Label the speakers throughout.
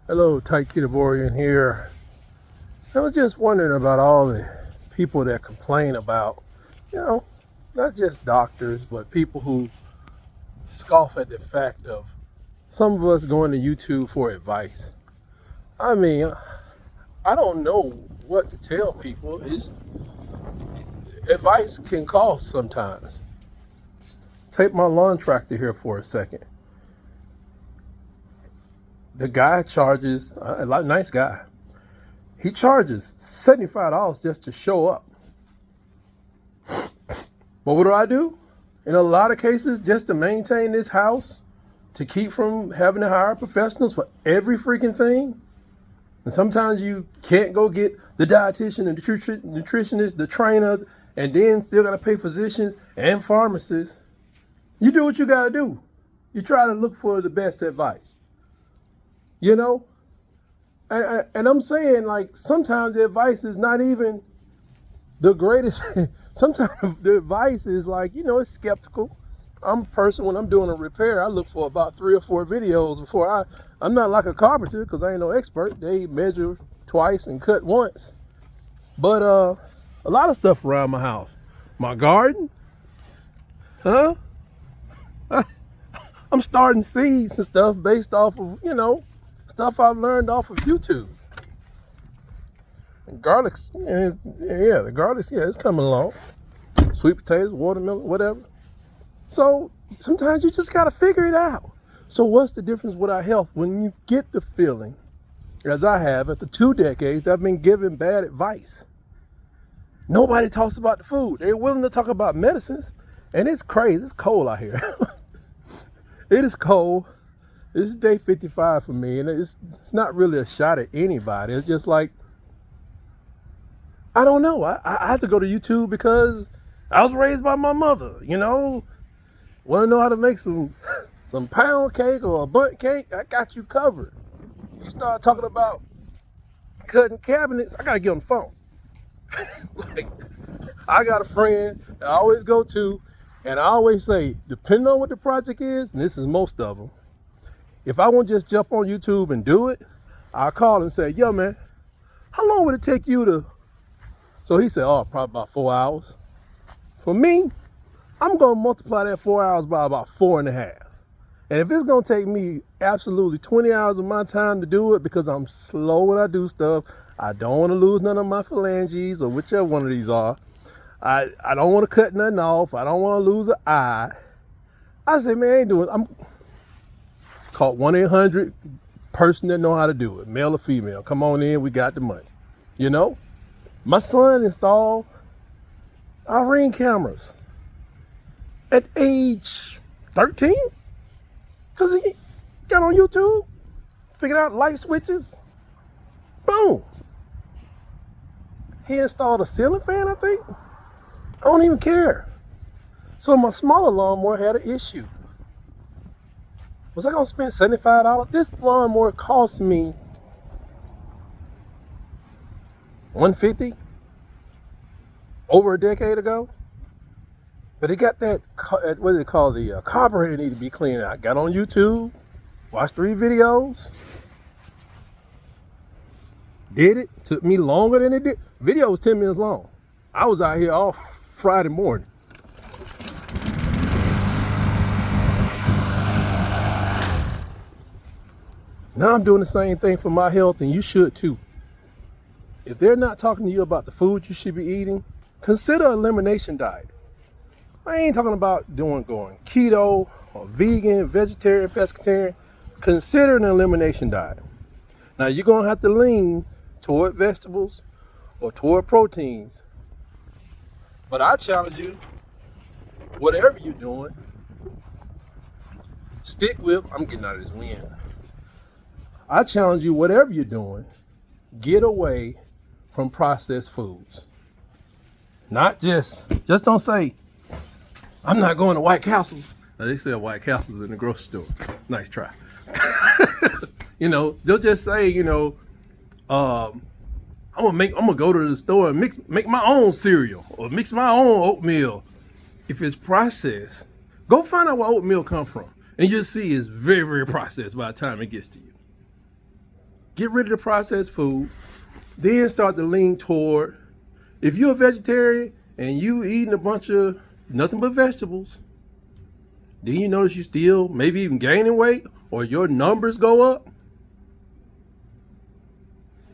Speaker 1: Hello, Tyketovorian here. I was just wondering about all the people that complain about, not just doctors, but people who scoff at the fact of some of us going to YouTube for advice. I mean, I don't know what to tell people. Advice can cost sometimes. Take my lawn tractor here for a second. The guy charges, a nice guy, he charges $75 just to show up. But what do? In a lot of cases, just to maintain this house, to keep from having to hire professionals for every freaking thing. And sometimes you can't go get the dietitian, the nutritionist, the trainer, and then still got to pay physicians and pharmacists. You do what you got to do. You try to look for the best advice. And I'm saying, like, sometimes the advice is not even the greatest. Sometimes the advice is like, it's skeptical. I'm a person, when I'm doing a repair, I look for about 3 or 4 videos before I'm not like a carpenter because I ain't no expert. They measure twice and cut once. But a lot of stuff around my house. My garden, I'm starting seeds and stuff based off of, stuff I've learned off of YouTube. And garlic, the garlic, it's coming along. Sweet potatoes, watermelon, whatever. So sometimes you just got to figure it out. So what's the difference with our health when you get the feeling, as I have after 2 decades, I've been given bad advice. Nobody talks about the food. They're willing to talk about medicines. And it's crazy. It's cold out here. It is cold. This is day 55 for me, and it's not really a shot at anybody. It's just like, I don't know. I have to go to YouTube because I was raised by my mother, Want to know how to make some pound cake or a bundt cake? I got you covered. You start talking about cutting cabinets, I got to get on the phone. Like, I got a friend that I always go to, and I always say, depending on what the project is, and this is most of them, if I want to just jump on YouTube and do it, I'll call and say, yo, man, how long would it take you to? So he said, probably about 4 hours. For me, I'm going to multiply that 4 hours by about 4.5. And if it's going to take me absolutely 20 hours of my time to do it because I'm slow when I do stuff, I don't want to lose none of my phalanges or whichever one of these are. I don't want to cut nothing off. I don't want to lose an eye. I say, man, I ain't doing it. I'm call 1-800 person that know how to do it, male or female. Come on in, we got the money. My son installed our Ring cameras at age 13 because he got on YouTube, figured out light switches, boom. He installed a ceiling fan, I think. I don't even care. So my smaller lawnmower had an issue. Was I gonna spend $75? This lawnmower cost me $150 over a decade ago. But it got that, what is it called? The carburetor need to be cleaned out. Got on YouTube, watched 3 videos. Did it. Took me longer than it did. Video was 10 minutes long. I was out here all Friday morning. Now I'm doing the same thing for my health, and you should too. If they're not talking to you about the food you should be eating, consider an elimination diet. I ain't talking about going keto or vegan, vegetarian, pescatarian. Consider an elimination diet. Now you're going to have to lean toward vegetables or toward proteins. But I challenge you, whatever you're doing, stick with, I'm getting out of this wind. I challenge you, whatever you're doing, get away from processed foods. Not just don't say, I'm not going to White Castles. Now, they sell White Castles in the grocery store. Nice try. They'll just say, I'm gonna go to the store and make my own cereal or mix my own oatmeal. If it's processed, go find out where oatmeal comes from, and you'll see it's very, very processed by the time it gets to you. Get rid of the processed food. Then start to lean toward, if you're a vegetarian and you eating a bunch of nothing but vegetables, then you notice you still maybe even gaining weight or your numbers go up.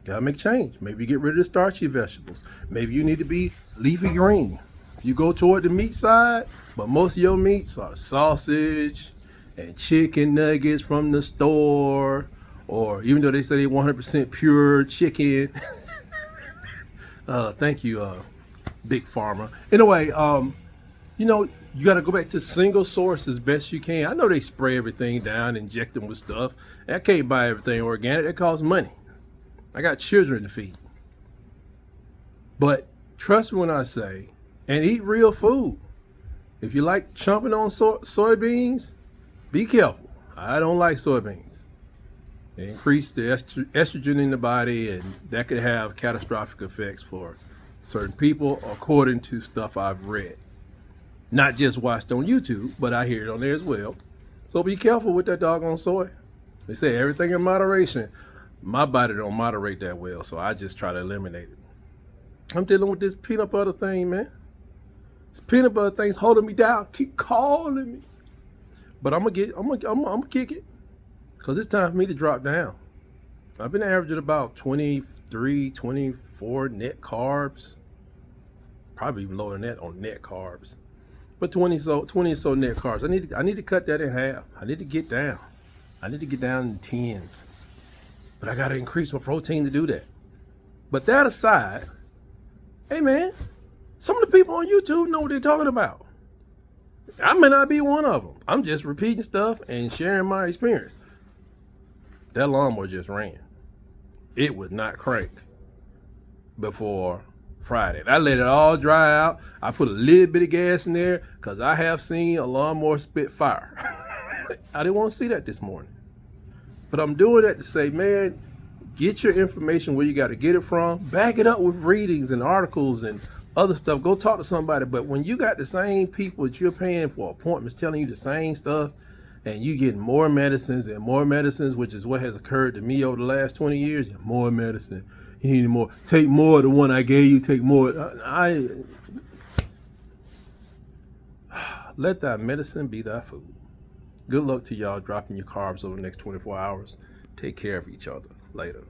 Speaker 1: Gotta make change. Maybe get rid of the starchy vegetables. Maybe you need to be leafy green. If you go toward the meat side, but most of your meats are sausage and chicken nuggets from the store, or even though they say they 100% pure chicken. Thank you, Big Pharma. Anyway, you know, you got to go back to single source as best you can. I know they spray everything down, inject them with stuff. I can't buy everything organic. That costs money. I got children to feed. But trust me when I say, and eat real food. If you like chomping on soybeans, be careful. I don't like soybeans. They increase the estrogen in the body, and that could have catastrophic effects for certain people, according to stuff I've read. Not just watched on YouTube, but I hear it on there as well. So be careful with that doggone soy. They say everything in moderation. My body don't moderate that well, so I just try to eliminate it. I'm dealing with this peanut butter thing, man. This peanut butter thing's holding me down. Keep calling me. But I'm gonna kick it. Because it's time for me to drop down. I've been averaging about 23, 24 net carbs. Probably even lower than that on net carbs. But 20 or so net carbs. I need to cut that in half. I need to get down. I need to get down in tens. But I got to increase my protein to do that. But that aside, hey man, some of the people on YouTube know what they're talking about. I may not be one of them. I'm just repeating stuff and sharing my experience. That lawnmower just ran. It would not crank before Friday. I let it all dry out. I put a little bit of gas in there because I have seen a lawnmower spit fire. I didn't want to see that this morning. But I'm doing that to say, man, get your information where you got to get it from. Back it up with readings and articles and other stuff. Go talk to somebody. But when you got the same people that you're paying for appointments telling you the same stuff, and you get more medicines and more medicines, which is what has occurred to me over the last 20 years. More medicine. You need more. Take more of the one I gave you. Take more. Let that medicine be thy food. Good luck to y'all dropping your carbs over the next 24 hours. Take care of each other. Later.